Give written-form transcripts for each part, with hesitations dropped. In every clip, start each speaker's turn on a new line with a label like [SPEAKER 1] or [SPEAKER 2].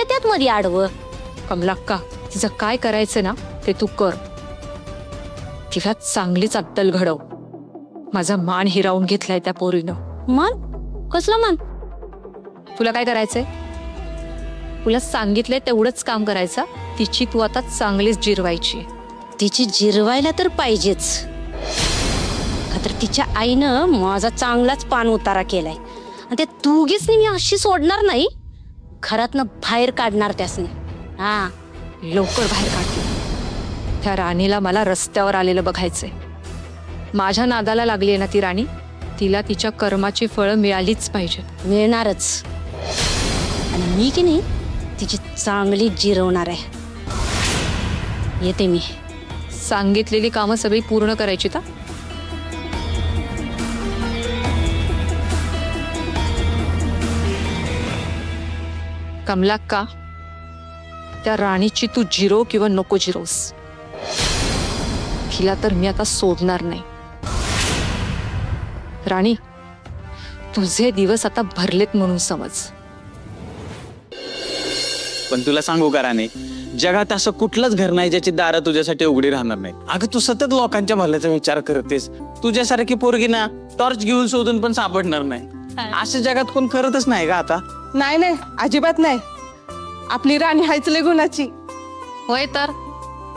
[SPEAKER 1] त्यात मध्ये आडवं.
[SPEAKER 2] कमलाक्का, तिचं काय करायचं ना ते तू कर. तिला चांगलीच अक्कल घडव. माझा मान हिरावून घेतलाय त्या पोरीनं.
[SPEAKER 1] मन कसलं मन?
[SPEAKER 2] तुला काय करायचंय? तुला सांगितलंय तेवढंच काम करायचं. तिची तू आता चांगलीच जिरवायची.
[SPEAKER 1] तिची जिरवायला तर पाहिजेच. का तर तिच्या आईनं माझा चांगलाच पान उतारा केलाय आणि ते दोघीच मी अशी सोडणार नाही. घरातनं बाहेर काढणार त्यासनी. हा,
[SPEAKER 2] लवकर बाहेर काढते. त्या राणीला मला रस्त्यावर आलेलं बघायचंय. माझ्या नादाला लागली आहे ना ती राणी. तिला तिच्या कर्माची फळं मिळालीच पाहिजे.
[SPEAKER 1] मिळणारच. आणि मी की नाही तिची चांगली जिरवणार आहे. येते मी.
[SPEAKER 2] सांगितलेली कामं सगळी पूर्ण करायची का? कमलाक्का, त्या राणीची तू जिरो किंवा नको जिरोस, तिला तर मी आता सोडणार नाही. राणी, तुझे दिवस आता भरलेत म्हणून समज.
[SPEAKER 3] पण तुला सांगू का राणे, जगात असं कुठलंच घर नाही ज्याची दारं तुझ्यासाठी उघडी राहणार नाही. अगं तू सतत लोकांच्या भल्याचा विचार करतेस. तुझ्यासारखी पोरगी ना टॉर्च घेऊन शोधून पण सापडणार नाही. असं जगात कोण करतच नाही का आता?
[SPEAKER 4] नाही नाही, अजिबात नाही. आपली राणी हायच लय गुणाची.
[SPEAKER 5] होय, तर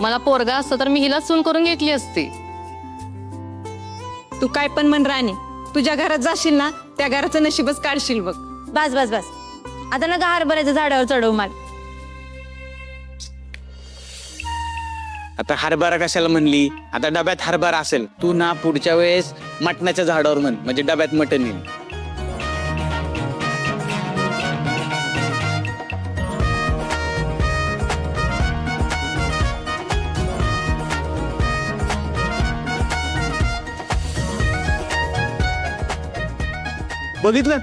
[SPEAKER 5] मला पोरगा असतं तर मी हिला सून करून घेतली असती.
[SPEAKER 4] तू काय पण म्हण राणी, तुझ्या घरात जाशील ना त्या घराचं नशीबच काढशील बघ.
[SPEAKER 1] बस बस बस, आता नका हरभऱ्याच्या झाडावर चढव माल.
[SPEAKER 3] आता हरभरा कशाला म्हणली? आता डब्यात हरभरा असेल. तू ना पुढच्या वेळेस मटणाच्या झाडावर म्हण, म्हणजे डब्यात मटण येईल.
[SPEAKER 6] बघितलं,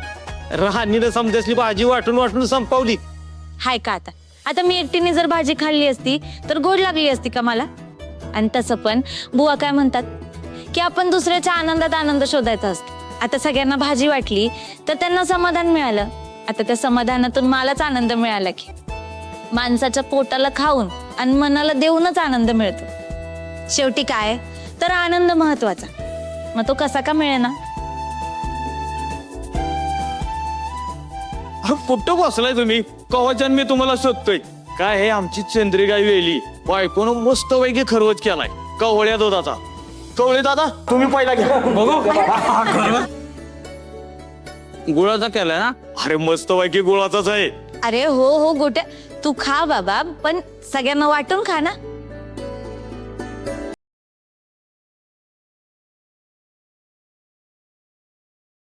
[SPEAKER 6] राणीनं समजासली भाजी वाटून वाटून संपवली.
[SPEAKER 1] हाय का आता? आता मी एकटीने जर भाजी खाल्ली असती तर गोड लागली असती का मला? आणि तसं पण बुवा काय म्हणतात की आपण दुसऱ्याच्या आनंदात आनंद शोधायचा असतो. आता सगळ्यांना भाजी वाटली तर त्यांना समाधान मिळालं. आता त्या समाधानातून मलाच आनंद मिळाला की माणसाच्या पोटाला खाऊन आणि मनाला देऊनच आनंद मिळतो. शेवटी काय तर आनंद महत्वाचा. मग तो कसा का मिळेना?
[SPEAKER 6] कुठं बसलाय तुम्ही? कवचन मी तुम्हाला शोधतोय. काय हे आमची चंद्रिकाई वेली बायकोनं मस्त पैकी खरवच केलाय कवळ्या दुधाचा. कवळे दादा, तुम्ही पहिला घ्या बघू.
[SPEAKER 3] गुळाचा केलाय ना?
[SPEAKER 6] अरे मस्त पैकी गुळाचाच आहे.
[SPEAKER 1] अरे हो हो गोट्या, तू खा बाबा, पण सगळ्यांना वाटून खा ना.